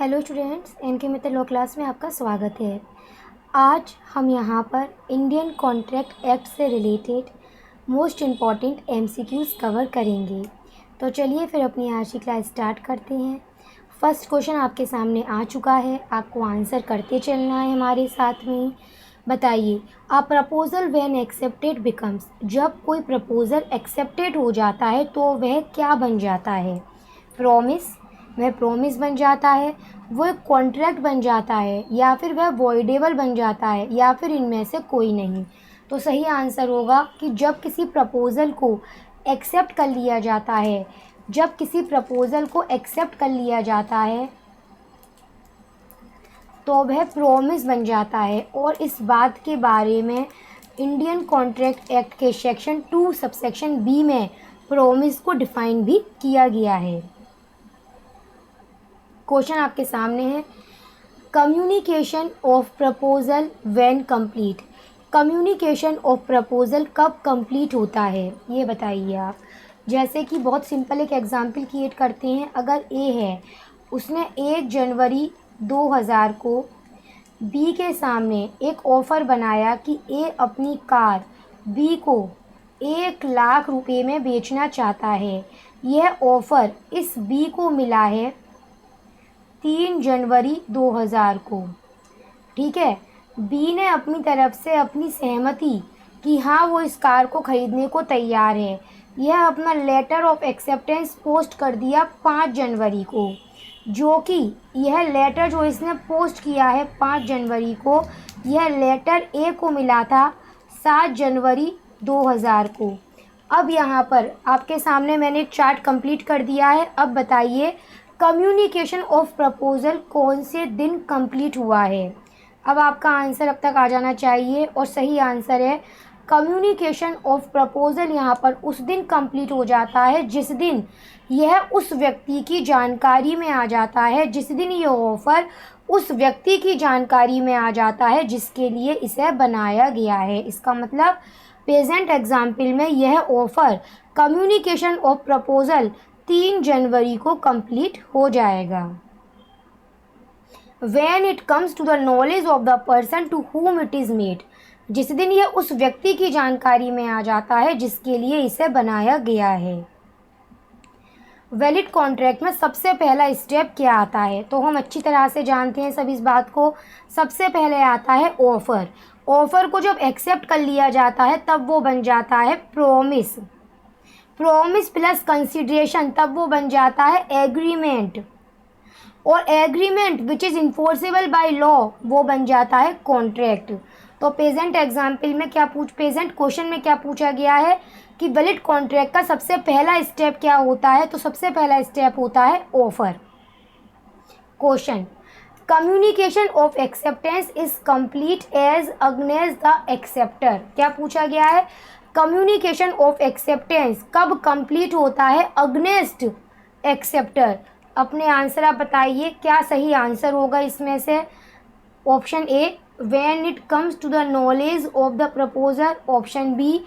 Hello students, NK Mittal law class में आपका स्वागत है। आज हम यहाँ पर इंडियन कॉन्ट्रैक्ट एक्ट से related most important MCQs cover करेंगे। तो चलिए फिर अपनी आज की क्लास स्टार्ट करते हैं। फर्स्ट क्वेश्चन आपके सामने आ चुका है, आपको आंसर करते चलना है हमारे साथ में। बताइए, a proposal when accepted becomes, जब कोई प्रपोजल एक्सेप्टेड हो जाता है तो वह क्या बन जाता है? प्रॉमिस, वह प्रॉमिस बन जाता है, वो एक कॉन्ट्रैक्ट बन जाता है, या फिर वह वॉइडेबल बन जाता है, या फिर इनमें से कोई नहीं। तो सही आंसर होगा कि जब किसी प्रपोज़ल को एक्सेप्ट कर लिया जाता है, जब किसी प्रपोज़ल को एक्सेप्ट कर लिया जाता है तो वह प्रॉमिस बन जाता है। और इस बात के बारे में इंडियन कॉन्ट्रैक्ट एक्ट के सेक्शन 2 सबसेक्शन बी में प्रॉमिस को डिफाइन भी किया गया है। क्वेश्चन आपके सामने है, communication of proposal when complete. Communication of proposal कब कंप्लीट होता है ये बताइए आप। जैसे कि बहुत सिंपल एक एग्जांपल क्रिएट करते हैं। अगर ए है, उसने 1 जनवरी 2000 को बी के सामने एक ऑफ़र बनाया कि ए अपनी कार बी को 1 लाख रुपए में बेचना चाहता है। यह ऑफ़र इस बी को मिला है 3 जनवरी 2000 को। ठीक है, बी ने अपनी तरफ से अपनी सहमति कि हाँ वो इस कार को ख़रीदने को तैयार है। यह अपना लेटर ऑफ एक्सेप्टेंस पोस्ट कर दिया 5 जनवरी को, जो कि यह लेटर जो इसने पोस्ट किया है 5 जनवरी को, यह लेटर ए को मिला था 7 जनवरी 2000 को। अब यहाँ पर आपके सामने मैंने एक चार्ट कंप्लीट कर दिया है। अब बताइए, कम्युनिकेशन ऑफ प्रपोजल कौन से दिन कंप्लीट हुआ है? अब आपका आंसर अब तक आ जाना चाहिए और सही आंसर है कम्युनिकेशन ऑफ प्रपोजल यहाँ पर उस दिन कंप्लीट हो जाता है जिस दिन यह उस व्यक्ति की जानकारी में आ जाता है, जिस दिन यह ऑफ़र उस व्यक्ति की जानकारी में आ जाता है जिसके लिए इसे बनाया गया है। इसका मतलब प्रेजेंट एग्जाम्पल में यह ऑफ़र कम्युनिकेशन ऑफ प्रपोजल 3 जनवरी को कंप्लीट हो जाएगा। When it comes to the knowledge of the person to whom it is made, जिस दिन यह उस व्यक्ति की जानकारी में आ जाता है जिसके लिए इसे बनाया गया है। वैलिड कॉन्ट्रैक्ट में सबसे पहला स्टेप क्या आता है? तो हम अच्छी तरह से जानते हैं सब इस बात को। सबसे पहले आता है ऑफ़र। ऑफ़र को जब एक्सेप्ट कर लिया जाता है तब वो बन जाता है प्रॉमिस। प्रॉमिस प्लस कंसिडरेशन तब वो बन जाता है एग्रीमेंट, और agreement which is enforceable by law वो बन जाता है कॉन्ट्रैक्ट। तो प्रेजेंट एग्जाम्पल में प्रेजेंट क्वेश्चन में क्या पूछा गया है कि वैलिड कॉन्ट्रैक्ट का सबसे पहला स्टेप क्या होता है? तो सबसे पहला स्टेप होता है offer. Question, communication of acceptance is complete as against the acceptor. क्या पूछा गया है? कम्युनिकेशन ऑफ एक्सेप्टेंस कब कंप्लीट होता है अगेंस्ट एक्सेप्टर। अपने आंसर आप बताइए, क्या सही आंसर होगा इसमें से? Option A, when it comes to the knowledge of the proposer. Option B,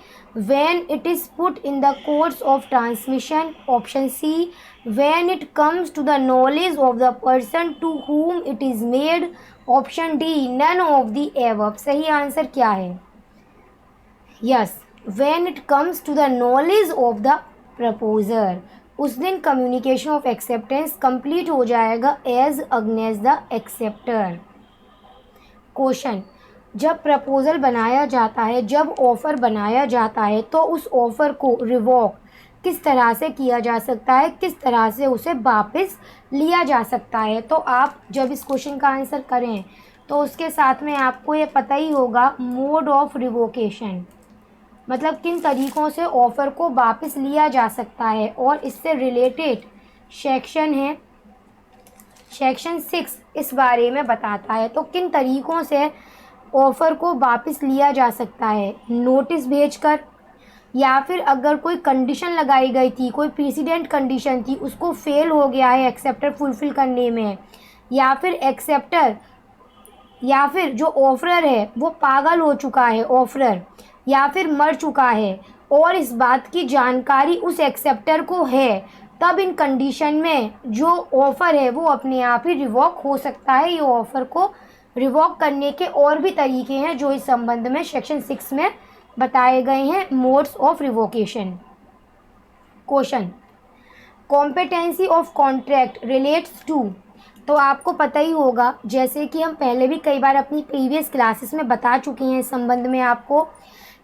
when it is put in the course of transmission. Option C, when it comes to the knowledge of the person to whom it is made. Option D, none of the above. सही answer क्या है? Yes, when it comes to the knowledge of the proposer, उस दिन communication of acceptance complete हो जाएगा as against the acceptor. Question, जब proposal बनाया जाता है, जब ऑफ़र बनाया जाता है तो उस ऑफ़र को रिवोक किस तरह से किया जा सकता है, किस तरह से उसे वापस लिया जा सकता है? तो आप जब इस क्वेश्चन का आंसर करें तो उसके साथ में आपको ये पता ही होगा मोड ऑफ रिवोकेशन, मतलब किन तरीक़ों से ऑफ़र को वापस लिया जा सकता है। और इससे रिलेटेड सेक्शन है सेक्शन 6, इस बारे में बताता है। तो किन तरीक़ों से ऑफ़र को वापस लिया जा सकता है? नोटिस भेजकर, या फिर अगर कोई कंडीशन लगाई गई थी, कोई प्रेसिडेंट कंडीशन थी, उसको फेल हो गया है एक्सेप्टर फुलफ़िल करने में, या फिर एक्सेप्टर या फिर जो ऑफरर है वो पागल हो चुका है ऑफरर, या फिर मर चुका है और इस बात की जानकारी उस एक्सेप्टर को है, तब इन कंडीशन में जो ऑफ़र है वो अपने आप ही रिवॉक हो सकता है। ये ऑफ़र को रिवॉक करने के और भी तरीके हैं जो इस संबंध में सेक्शन 6 में बताए गए हैं, modes of revocation. Question, competency of contract relates to. तो आपको पता ही होगा, जैसे कि हम पहले भी कई बार अपनी प्रीवियस क्लासेस में बता चुके हैं इस संबंध में आपको,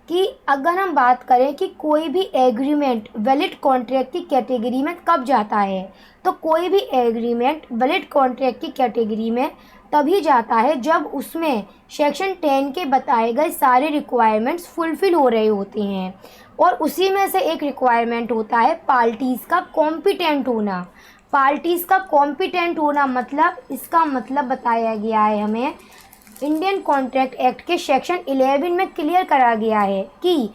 कि अगर हम बात करें कि कोई भी एग्रीमेंट वैलिड कॉन्ट्रैक्ट की कैटेगरी में कब जाता है, तो कोई भी एग्रीमेंट वैलिड कॉन्ट्रैक्ट की कैटेगरी में तभी जाता है जब उसमें सेक्शन 10 के बताए गए सारे रिक्वायरमेंट्स फुलफ़िल हो रहे होते हैं। और उसी में से एक रिक्वायरमेंट होता है पार्टीज़ का कॉम्पिटेंट होना। पार्टीज़ का कॉम्पिटेंट होना मतलब, इसका मतलब बताया गया है हमें इंडियन कॉन्ट्रैक्ट एक्ट के सेक्शन 11 में क्लियर करा गया है कि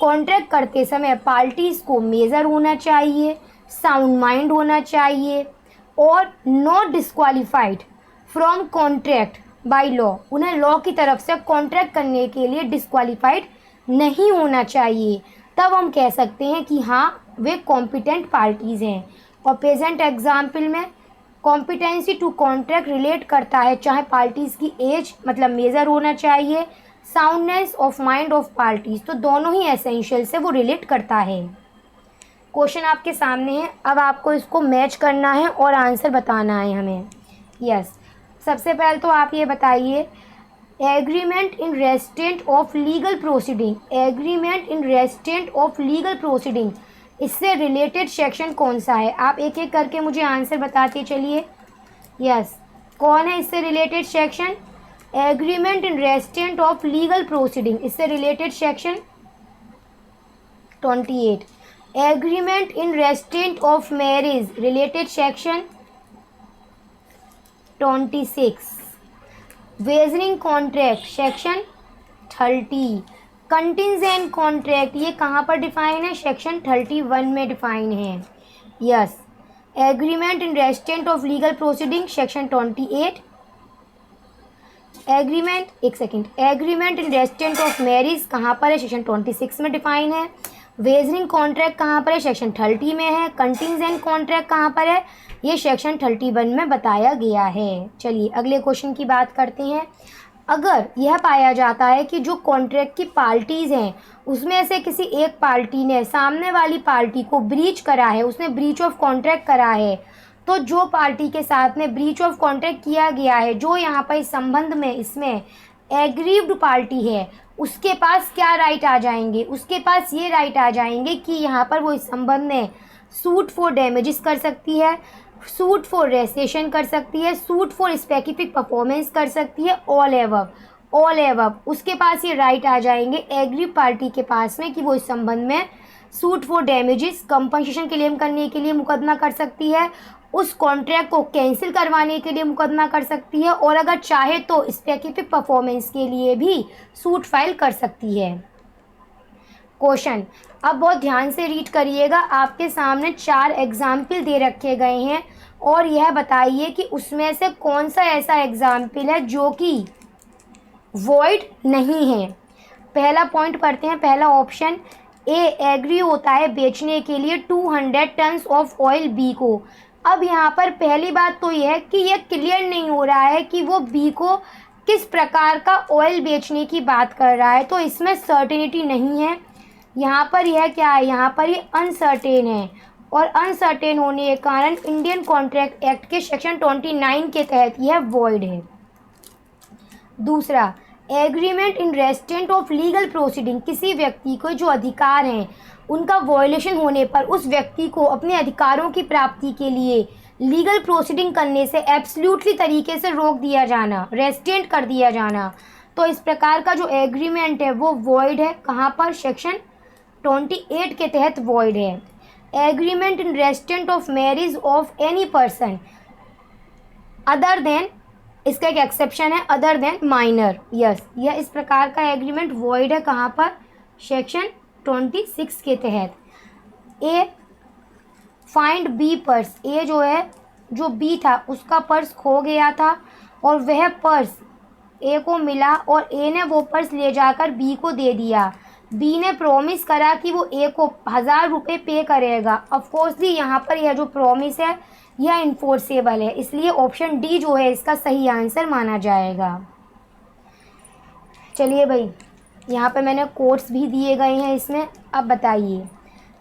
कॉन्ट्रैक्ट करते समय पार्टीज़ को मेजर होना चाहिए, साउंड माइंड होना चाहिए और not disqualified from contract by law. उन्हें लॉ की तरफ से कॉन्ट्रैक्ट करने के लिए डिस्क्वालीफाइड नहीं होना चाहिए। तब हम कह सकते हैं कि हाँ, वे कॉम्पिटेंट पार्टीज़ हैं। और प्रेजेंट एग्जाम्पल में कॉम्पिटेंसी टू कॉन्ट्रैक्ट रिलेट करता है चाहे पार्टीज़ की एज मतलब मेजर होना चाहिए, soundness of mind of parties, तो दोनों ही एसेंशियल से वो रिलेट करता है। क्वेश्चन आपके सामने है, अब आपको इसको मैच करना है और आंसर बताना है हमें। यस, सबसे पहले तो आप ये बताइए, agreement in restraint of legal proceeding, agreement in restraint of legal proceeding, इससे रिलेटेड सेक्शन कौन सा है? आप एक एक करके मुझे आंसर बताते चलिए। यस, कौन है इससे related section? Agreement in restraint of legal proceeding, इससे related section 28। Agreement in restraint of marriage related section 26। Wagering contract section 30। Contingent contract ये कहाँ पर डिफाइन है? सेक्शन 31 में डिफाइन है। Yes, agreement in restraint of legal proceeding section 28। Agreement, एक second, agreement in restraint of marriage कहाँ पर है? सेक्शन 26 में डिफाइन है। वेजरिंग कॉन्ट्रैक्ट कहाँ पर है? सेक्शन 30 में है। कंटिजेंट कॉन्ट्रैक्ट कहाँ पर है? ये सेक्शन 31 में बताया गया है। चलिए अगले क्वेश्चन की बात करते हैं। अगर यह पाया जाता है कि जो कॉन्ट्रैक्ट की पार्टीज़ हैं उसमें से किसी एक पार्टी ने सामने वाली पार्टी को ब्रीच करा है, उसने ब्रीच ऑफ कॉन्ट्रैक्ट करा है, तो जो पार्टी के साथ में ब्रीच ऑफ कॉन्ट्रैक्ट किया गया है, जो यहाँ पर इस संबंध में इसमें एग्रीव्ड पार्टी है, उसके पास क्या राइट आ जाएंगे? उसके पास ये राइट आ जाएंगे कि यहाँ पर वो इस संबंध में सूट फॉर डैमेजेस कर सकती है, सूट फॉर रेसेशन कर सकती है, सूट फॉर स्पेसिफिक परफॉर्मेंस कर सकती है, ऑल एवब उसके पास ये राइट आ जाएंगे एग्री पार्टी के पास में कि वो इस संबंध में suit for damages compensation claim करने के लिए मुकदमा कर सकती है, उस कॉन्ट्रैक्ट को कैंसिल करवाने के लिए मुकदमा कर सकती है, और अगर चाहे तो स्पेसिफिक परफॉर्मेंस के लिए भी सूट फाइल कर सकती है। क्वेश्चन अब बहुत ध्यान से रीड करिएगा, आपके सामने 4 एग्जाम्पल दे रखे गए हैं और यह बताइए कि उसमें से कौन सा ऐसा एग्जाम्पल है जो कि वॉइड नहीं है। पहला पॉइंट पढ़ते हैं, पहला ऑप्शन ए, एग्री होता है बेचने के लिए 200 टन्स ऑफ ऑयल बी को। अब यहाँ पर पहली बात तो यह है कि यह क्लियर नहीं हो रहा है कि वो बी को किस प्रकार का ऑयल बेचने की बात कर रहा है, तो इसमें सर्टेनिटी नहीं है। यहाँ पर यह क्या है? यहाँ पर ये अनसर्टेन है, और अनसर्टेन होने के कारण इंडियन कॉन्ट्रैक्ट एक्ट के सेक्शन 29 के तहत यह वॉइड है। दूसरा, agreement in restraint of legal proceeding, किसी व्यक्ति को जो अधिकार हैं उनका वॉयलेशन होने पर उस व्यक्ति को अपने अधिकारों की प्राप्ति के लिए लीगल प्रोसीडिंग करने से एब्सोल्युटली तरीके से रोक दिया जाना, रेस्टेंट कर दिया जाना, तो इस प्रकार का जो एग्रीमेंट है वो वॉइड है। कहाँ पर? सेक्शन 28 के तहत वॉइड है। Agreement in restraint of marriage of any person other than, इसका एक एक्सेप्शन है, अदर देन माइनर। यस, यह इस प्रकार का एग्रीमेंट वॉइड है। कहाँ पर? सेक्शन 26 के तहत। ए, फाइंड बी पर्स, ए जो है, जो बी था उसका पर्स खो गया था और वह पर्स ए को मिला और ए ने वो पर्स ले जाकर बी को दे दिया। बी ने प्रॉमिस करा कि वो ए को 1000 रुपये पे करेगा। ऑफकोर्सली यहाँ पर यह जो प्रॉमिस है यह इन्फोर्सेबल है, इसलिए ऑप्शन डी जो है इसका सही आंसर माना जाएगा। चलिए भाई, यहाँ पर मैंने कोट्स भी दिए गए हैं इसमें। अब बताइए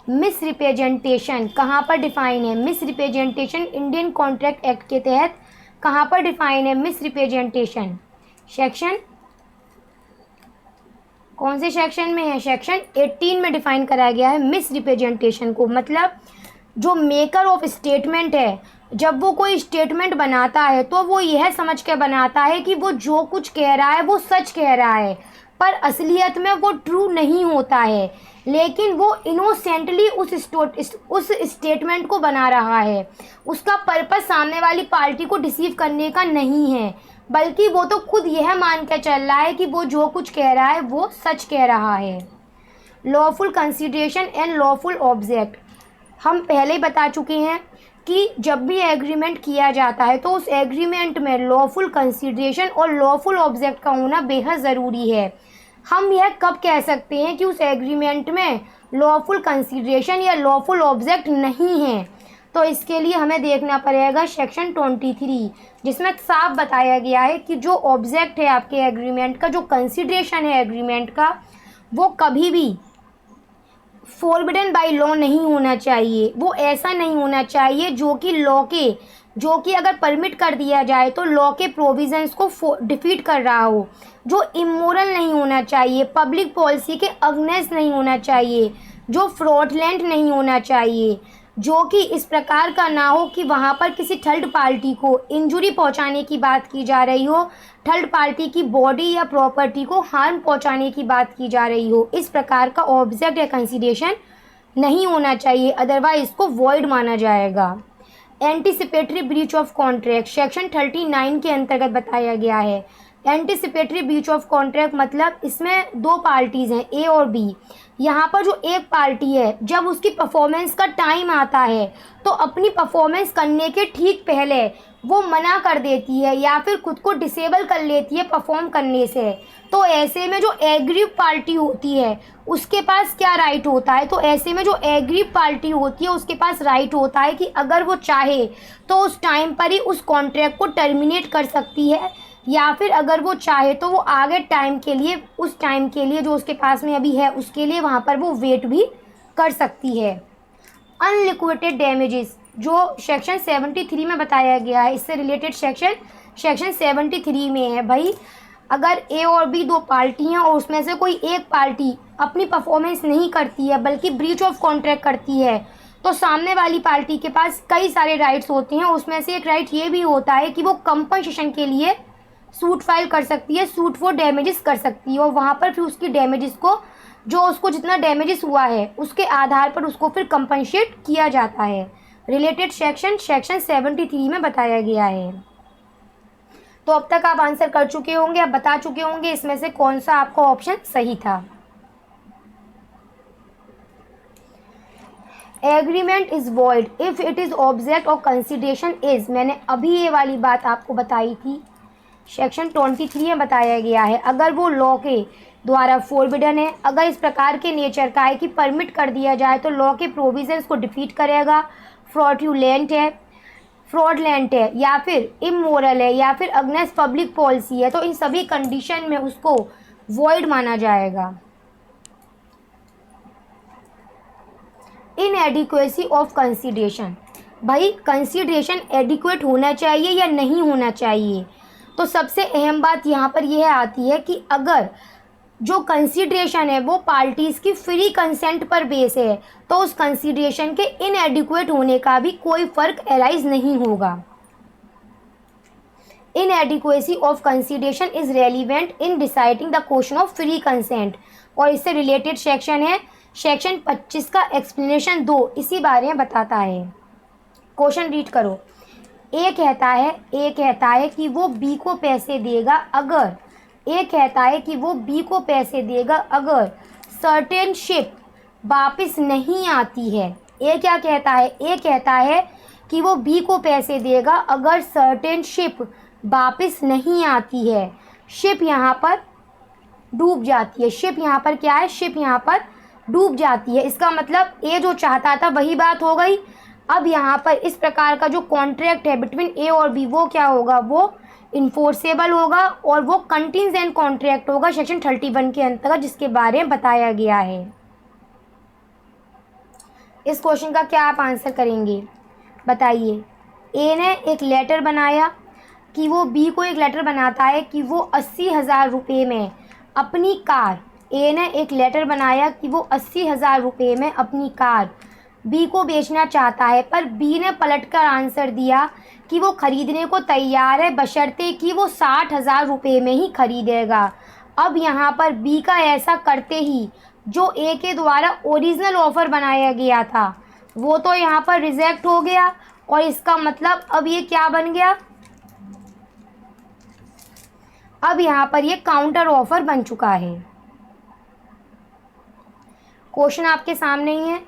मिस रिप्रेजेंटेशन कहाँ पर डिफाइन है? Miss representation Indian contract Act के तहत कहाँ पर डिफाइन है मिस रिप्रेजेंटेशन? सेक्शन कौन से सेक्शन में है? सेक्शन 18 में डिफाइन कराया गया है मिस रिप्रेजेंटेशन को। मतलब जो मेकर ऑफ स्टेटमेंट है, जब वो कोई स्टेटमेंट बनाता है तो वो यह समझ के बनाता है कि वो जो कुछ कह रहा है वो सच कह रहा है, पर असलियत में वो ट्रू नहीं होता है, लेकिन वो इनोसेंटली उस स्टेटमेंट को बना रहा है। उसका पर्पस सामने वाली पार्टी को डिसीव करने का नहीं है, बल्कि वो तो खुद यह मान के चल रहा है कि वो जो कुछ कह रहा है वो सच कह रहा है। Lawful consideration and lawful object हम पहले ही बता चुके हैं कि जब भी एग्रीमेंट किया जाता है तो उस एग्रीमेंट में लॉफुल कंसिडरेशन और लॉफुल ऑब्जेक्ट का होना बेहद ज़रूरी है। हम यह कब कह सकते हैं कि उस एग्रीमेंट में लॉफुल कंसिडरेशन या लॉफुल ऑब्जेक्ट नहीं है? तो इसके लिए हमें देखना पड़ेगा सेक्शन 23, जिसमें साफ बताया गया है कि जो ऑब्जेक्ट है आपके एग्रीमेंट का, जो कंसिडरेशन है एग्रीमेंट का, वो कभी भी फॉरबिडन बाय लॉ नहीं होना चाहिए। वो ऐसा नहीं होना चाहिए जो कि अगर परमिट कर दिया जाए तो लॉ के प्रोविजंस को डिफीट कर रहा हो। जो इमोरल नहीं होना चाहिए, पब्लिक पॉलिसी के अगेंस्ट नहीं होना चाहिए, जो फ्रॉडलेंट नहीं होना चाहिए, जो कि इस प्रकार का ना हो कि वहाँ पर किसी थर्ड पार्टी को इंजुरी पहुँचाने की बात की जा रही हो, थर्ड पार्टी की बॉडी या प्रॉपर्टी को हार्म पहुँचाने की बात की जा रही हो। इस प्रकार का ऑब्जेक्ट या कंसिडरेशन नहीं होना चाहिए, अदरवाइज इसको वॉइड माना जाएगा। Anticipatory breach of contract section 39 के अंतर्गत बताया गया है। एंटीसिपेटरी ब्रीच ऑफ कॉन्ट्रैक्ट मतलब इसमें दो पार्टीज़ हैं, ए और बी। यहाँ पर जो एक पार्टी है, जब उसकी परफॉर्मेंस का टाइम आता है तो अपनी परफॉर्मेंस करने के ठीक पहले वो मना कर देती है या फिर खुद को डिसेबल कर लेती है परफॉर्म करने से। तो ऐसे में जो एग्रीव पार्टी होती है उसके पास क्या राइट होता है? तो ऐसे में जो एग्रीव पार्टी होती है उसके पास राइट होता है कि अगर वो चाहे तो उस टाइम पर ही उस कॉन्ट्रैक्ट को टर्मिनेट कर सकती है, या फिर अगर वो चाहे तो वो आगे टाइम के लिए, उस टाइम के लिए जो उसके पास में अभी है उसके लिए वहाँ पर वो वेट भी कर सकती है। अनलिक्विडेटेड डैमेजेस जो सेक्शन 73 में बताया गया है, इससे रिलेटेड सेक्शन 73 में है। भाई अगर ए और बी दो पार्टी हैं और उसमें से कोई एक पार्टी अपनी परफॉर्मेंस नहीं करती है बल्कि ब्रीच ऑफ कॉन्ट्रैक्ट करती है, तो सामने वाली पार्टी के पास कई सारे राइट्स होते हैं। उसमें से एक राइट ये भी होता है कि वो कंपनसेशन के लिए सूट फाइल कर सकती है, सूट फॉर डैमेजेस कर सकती है, और वहाँ पर फिर उसकी डैमेजेस को, जो उसको जितना डैमेजेस हुआ है उसके आधार पर उसको फिर कंपनसेट किया जाता है। रिलेटेड सेक्शन 73 में बताया गया है। तो अब तक आप आंसर कर चुके होंगे, अब बता चुके होंगे इसमें से कौन सा आपका ऑप्शन सही था। Agreement is void if it is object of consideration is, मैंने अभी ये वाली बात आपको बताई थी, सेक्शन 23 में बताया गया है। अगर वो लॉ के द्वारा फोरबिडन है, अगर इस प्रकार के नेचर का है कि परमिट कर दिया जाए तो लॉ के प्रोविजंस को डिफीट करेगा, फ्रॉडलेंट है या फिर इमोरल है या फिर अगेंस्ट पब्लिक पॉलिसी है, तो इन सभी कंडीशन में उसको वॉइड माना जाएगा। इनएडिक्वेसी ऑफ कंसिडरेशन, भाई कंसिडरेशन एडिक्वेट होना चाहिए या नहीं होना चाहिए? तो सबसे अहम बात यहाँ पर यह आती है कि अगर जो कंसिडरेशन है वो पार्टीज़ की फ्री कंसेंट पर बेस है तो उस कंसिडरेशन के इनएडिक्वेट होने का भी कोई फ़र्क एराइज नहीं होगा। Inadequacy of consideration is relevant in deciding the question of free consent, और इससे रिलेटेड सेक्शन है सेक्शन 25 का एक्सप्लेनेशन 2 इसी बारे में बताता है। क्वेश्चन रीड करो। ए कहता है कि वो बी को पैसे देगा अगर, ए कहता है कि वो बी को पैसे देगा अगर सर्टेन शिप वापस नहीं आती है। ए क्या कहता है? ए कहता है कि वो बी को पैसे देगा अगर सर्टेन शिप वापस नहीं आती है। शिप यहाँ पर डूब जाती है। शिप यहाँ पर क्या है, शिप यहाँ पर डूब जाती है। इसका मतलब ए जो चाहता था वही बात हो गई। अब यहाँ पर इस प्रकार का जो कॉन्ट्रैक्ट है बिटवीन ए और बी वो क्या होगा, वो इन्फोर्सेबल होगा और वो कंटिजेंट कॉन्ट्रैक्ट होगा सेक्शन 31 के अंतर्गत, जिसके बारे में बताया गया है। इस क्वेश्चन का क्या आप आंसर करेंगे बताइए। ए ने एक लेटर बनाया कि वो बी को एक लेटर बनाता है कि वो 80,000 रुपये में अपनी कार, ए ने एक लेटर बनाया कि वो 80,000 रुपये में अपनी कार बी को बेचना चाहता है, पर बी ने पलटकर आंसर दिया कि वो खरीदने को तैयार है बशर्ते कि वो 60,000 रुपये में ही खरीदेगा। अब यहाँ पर बी का ऐसा करते ही जो ए के द्वारा ओरिजिनल ऑफ़र बनाया गया था वो तो यहाँ पर रिजेक्ट हो गया, और इसका मतलब अब ये क्या बन गया, अब यहाँ पर ये काउंटर ऑफर बन चुका है। क्वेश्चन आपके सामने ही है।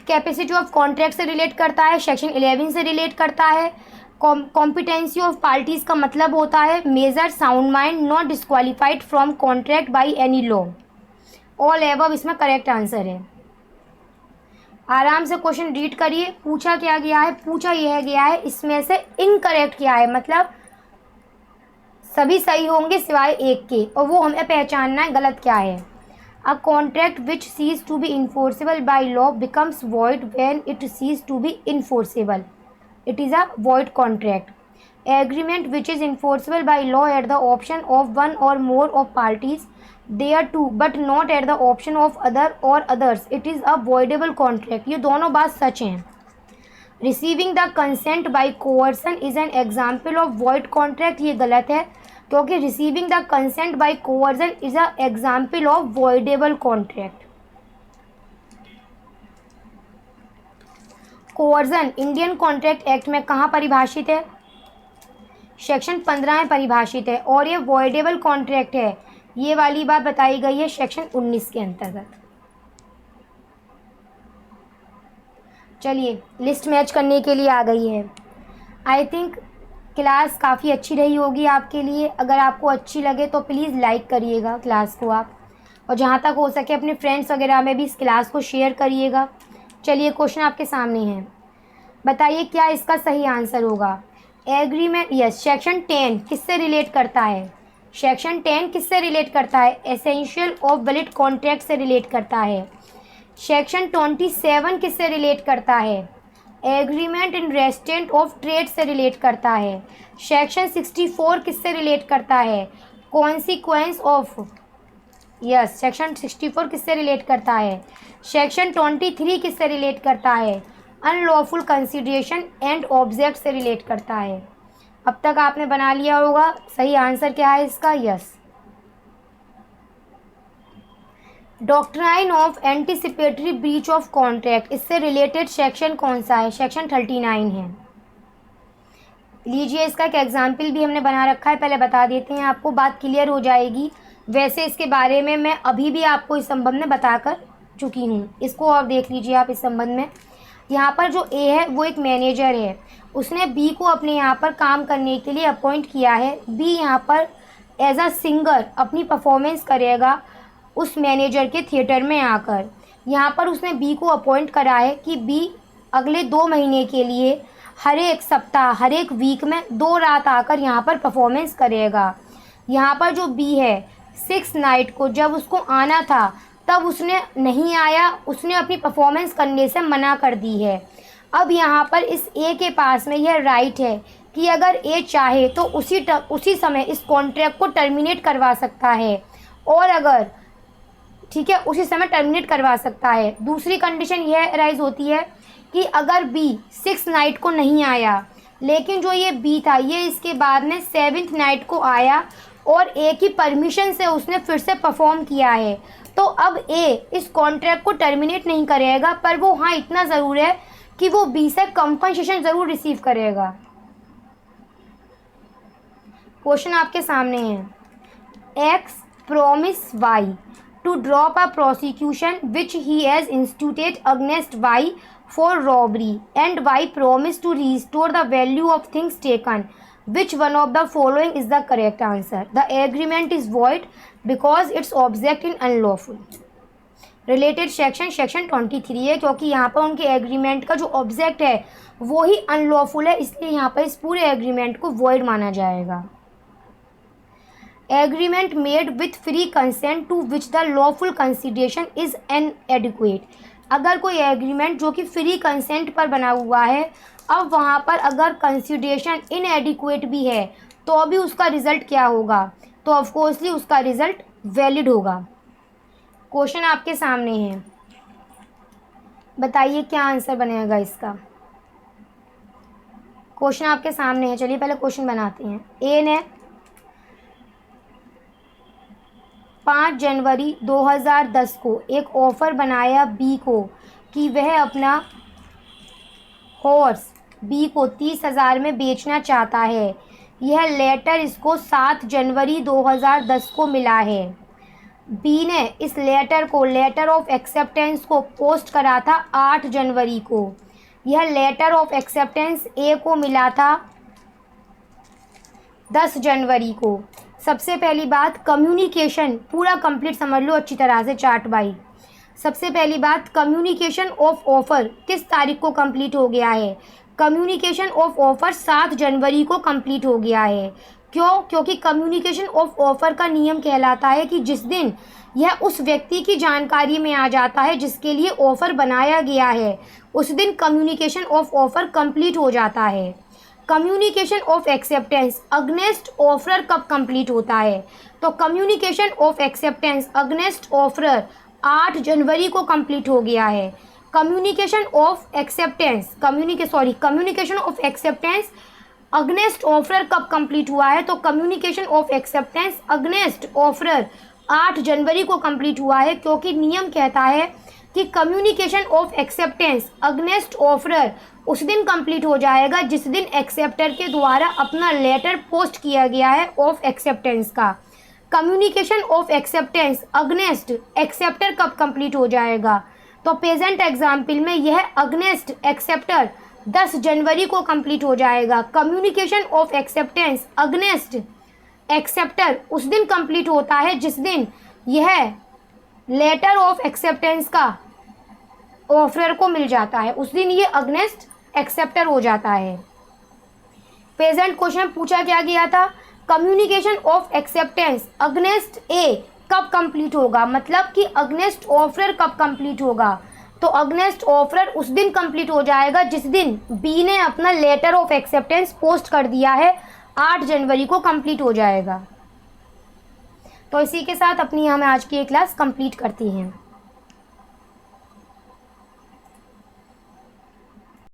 कैपेसिटी ऑफ कॉन्ट्रैक्ट से रिलेट करता है, सेक्शन 11 से रिलेट करता है। कॉम्पिटेंसी ऑफ पार्टीज का मतलब होता है major sound mind not disqualified from contract by any law. All above इसमें करेक्ट आंसर है। आराम से क्वेश्चन रीड करिए। पूछा क्या गया है, पूछा यह गया है इसमें से इनकरेक्ट क्या है, मतलब सभी सही होंगे सिवाय एक के, और वो हमें पहचानना है गलत क्या है। A contract which ceases to be enforceable by law becomes void when it ceases to be enforceable, it is a void contract. Agreement which is enforceable by law at the option of one और more of parties thereto but not at the option of other और others, it is a voidable contract. ये दोनों बात सच हैं। Receiving the consent by coercion is an example of void contract, ये गलत है क्योंकि receiving the consent by coercion is a example of voidable contract. Coercion Indian contract Act में कहाँ परिभाषित है, सेक्शन 15 में परिभाषित है, और ये वॉइडेबल कॉन्ट्रैक्ट है, ये वाली बात बताई गई है सेक्शन 19 के अंतर्गत। चलिए लिस्ट मैच करने के लिए आ गई है। आई थिंक क्लास काफ़ी अच्छी रही होगी आपके लिए। अगर आपको अच्छी लगे तो प्लीज़ लाइक करिएगा क्लास को आप, और जहाँ तक हो सके अपने फ्रेंड्स वगैरह में भी इस क्लास को शेयर करिएगा। चलिए क्वेश्चन आपके सामने है, बताइए क्या इसका सही आंसर होगा। एग्रीमेंट, यस, सेक्शन 10 किससे रिलेट करता है, सेक्शन 10 किससे रिलेट करता है, एसेंशियल ऑफ वैलिड कॉन्ट्रैक्ट से रिलेट करता है। सेक्शन 27 किससे रिलेट करता है, agreement in restraint of trade से रिलेट करता है। सेक्शन 64 किससे रिलेट करता है, कॉन्सिक्वेंस ऑफ, यस, सेक्शन 64 किससे रिलेट करता है। सेक्शन 23 किससे रिलेट करता है, अनलॉफुल कंसिडरेशन एंड ऑब्जेक्ट से रिलेट करता है। अब तक आपने बना लिया होगा सही आंसर क्या है इसका, yes. Doctrine of anticipatory breach of contract, इससे रिलेटेड सेक्शन कौन सा है, सेक्शन 39 है। लीजिए इसका एक एग्जाम्पल भी हमने बना रखा है, पहले बता देते हैं आपको, बात क्लियर हो जाएगी। वैसे इसके बारे में मैं अभी भी आपको इस संबंध में बताकर चुकी हूँ, इसको और देख लीजिए आप इस संबंध में। यहाँ पर जो ए है वो एक मैनेजर है, उसने बी को अपने यहाँ पर काम करने के लिए अपॉइंट किया है। बी यहाँ पर एज अ सिंगर अपनी परफॉर्मेंस करेगा उस मैनेजर के थिएटर में आकर। यहाँ पर उसने बी को अपॉइंट करा है कि बी अगले 2 महीने के लिए हर एक सप्ताह, हर एक वीक में 2 रात आकर यहाँ पर परफॉर्मेंस करेगा। यहाँ पर जो बी है 6 नाइट को जब उसको आना था तब उसने नहीं आया, उसने अपनी परफॉर्मेंस करने से मना कर दी है। अब यहाँ पर इस ए के पास में यह राइट है कि अगर ए चाहे तो उसी समय इस कॉन्ट्रैक्ट को टर्मिनेट करवा सकता है, और अगर ठीक है उसी समय टर्मिनेट करवा सकता है। दूसरी कंडीशन यह अराइज होती है कि अगर बी 6 नाइट को नहीं आया, लेकिन जो ये बी था ये इसके बाद में 7th नाइट को आया और ए की परमिशन से उसने फिर से परफॉर्म किया है, तो अब ए इस कॉन्ट्रैक्ट को टर्मिनेट नहीं करेगा, पर वो हाँ इतना ज़रूर है कि वो बी से कंपनसेशन ज़रूर रिसीव करेगा। क्वेश्चन आपके सामने है, X promise Y to drop a prosecution which he has instituted against Y for robbery and Y promised to restore the value of things taken, which one of the following is the correct answer? The agreement is void because its object in unlawful. Related section section 23 है, क्योंकि यहाँ पर उनके agreement का जो object है वो ही unlawful है, इसलिए यहाँ पर इस पूरे एग्रीमेंट को वॉइड माना जाएगा। Agreement made with free consent to which the lawful consideration is inadequate. अगर कोई एग्रीमेंट जो कि फ्री कंसेंट पर बना हुआ है, अब वहाँ पर अगर कंसिडरेशन इनएडिक्वेट भी है तो भी उसका रिज़ल्ट क्या होगा? तो ऑफकोर्सली उसका रिज़ल्ट वैलिड होगा। क्वेश्चन आपके सामने है, बताइए क्या आंसर बनेगा इसका। क्वेश्चन आपके सामने है, चलिए पहले क्वेश्चन बनाते हैं। ए ने 5 जनवरी 2010 को एक ऑफ़र बनाया बी को कि वह अपना हॉर्स बी को 30,000 में बेचना चाहता है। यह लेटर इसको 7 जनवरी 2010 को मिला है। बी ने इस लेटर को, लेटर ऑफ एक्सेप्टेंस को पोस्ट करा था 8 जनवरी को। यह लेटर ऑफ एक्सेप्टेंस ए को मिला था 10 जनवरी को। सबसे पहली बात, कम्युनिकेशन पूरा कंप्लीट समझ लो अच्छी तरह से चार्ट बाई। सबसे पहली बात, कम्युनिकेशन ऑफ ऑफ़र किस तारीख को कंप्लीट हो गया है? कम्युनिकेशन ऑफ ऑफ़र 7 जनवरी को कंप्लीट हो गया है। क्यों? क्योंकि कम्युनिकेशन ऑफ ऑफ़र का नियम कहलाता है कि जिस दिन यह उस व्यक्ति की जानकारी में आ जाता है जिसके लिए ऑफ़र बनाया गया है, उस दिन कम्युनिकेशन ऑफ ऑफ़र कंप्लीट हो जाता है। Communication of acceptance against offeror कब कंप्लीट होता है? तो communication of acceptance against offeror 8 जनवरी को कंप्लीट हो गया है। Communication of acceptance communication of acceptance against offeror कब कंप्लीट हुआ है? तो communication of acceptance against offeror 8 जनवरी को कंप्लीट हुआ है, क्योंकि नियम कहता है कि communication of acceptance against offeror उस दिन कंप्लीट हो जाएगा जिस दिन एक्सेप्टर के द्वारा अपना लेटर पोस्ट किया गया है ऑफ एक्सेप्टेंस का। Communication of acceptance against acceptor कब कंप्लीट हो जाएगा? तो प्रेजेंट एग्जाम्पल में यह अगेंस्ट एक्सेप्टर 10 जनवरी को कंप्लीट हो जाएगा। Communication of acceptance against acceptor उस दिन कंप्लीट होता है जिस दिन यह लेटर ऑफ एक्सेप्टेंस का ऑफरर को मिल जाता है, उस दिन ये अगेंस्ट एक्सेप्टर हो जाता है। प्रेजेंट क्वेश्चन पूछा क्या गया था? कम्युनिकेशन ऑफ एक्सेप्टेंस अगेंस्ट ए कब कंप्लीट होगा, मतलब कि अगेंस्ट ऑफरर कब कंप्लीट होगा? तो अगेंस्ट ऑफरर उस दिन कंप्लीट हो जाएगा जिस दिन बी ने अपना लेटर ऑफ एक्सेप्टेंस पोस्ट कर दिया है, 8 जनवरी को कंप्लीट हो जाएगा। तो इसी के साथ अपनी हम आज की ये क्लास कंप्लीट करती हैं।